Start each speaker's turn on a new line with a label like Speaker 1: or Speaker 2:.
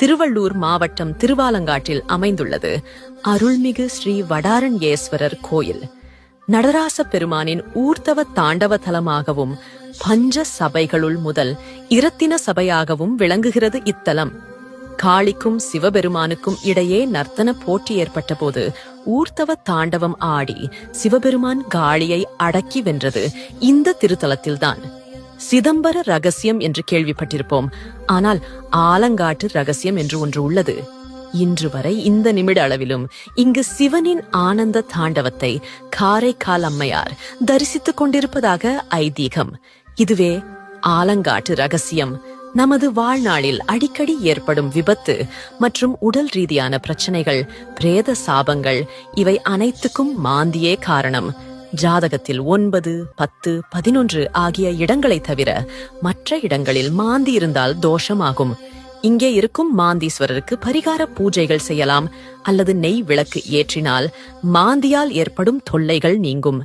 Speaker 1: திருவள்ளூர் மாவட்டம் திருவாலங்காட்டில் அமைந்துள்ளது அருள்மிகு ஸ்ரீ வடாரண்யேஸ்வரர் கோயில். நடராச பெருமானின் ஊர்த்தவ தாண்டவ தலமாகவும் பஞ்ச சபைகளுள் முதல் இரத்தின சபையாகவும் விளங்குகிறது இத்தலம். காளிக்கும் சிவபெருமானுக்கும் இடையே நர்த்தன போட்டி ஏற்பட்ட போது ஊர்த்தவ தாண்டவம் ஆடி சிவபெருமான் காளியை அடக்கி வென்றது இந்த திருத்தலத்தில்தான். சிதம்பர ரகசியம் என்று கேள்விப்பட்டிருப்போம். ஆனால் ஆலங்காட்டு ரகசியம் என்று ஒன்று உள்ளது. இன்று வரை இந்த நிமிட அளவிலும் இங்கு சிவனின் ஆனந்த தாண்டவத்தை காரைக்கால் அம்மையார் தரிசித்துக் கொண்டிருப்பதாக ஐதீகம். இதுவே ஆலங்காட்டு ரகசியம். நமது வாழ்நாளில் அடிக்கடி ஏற்படும் விபத்து மற்றும் உடல் ரீதியான பிரச்சனைகள், பிரேத சாபங்கள், இவை அனைத்துக்கும் மாந்தியே காரணம். ஜாதகத்தில் 9, 10, 11 ஆகிய இடங்களை தவிர மற்ற இடங்களில் மாந்தி இருந்தால் தோஷமாகும். இங்கே இருக்கும் மாந்தீஸ்வரருக்கு பரிகார பூஜைகள் செய்யலாம் அல்லது நெய் விளக்கு ஏற்றினால் மாந்தியால் ஏற்படும் தொல்லைகள் நீங்கும்.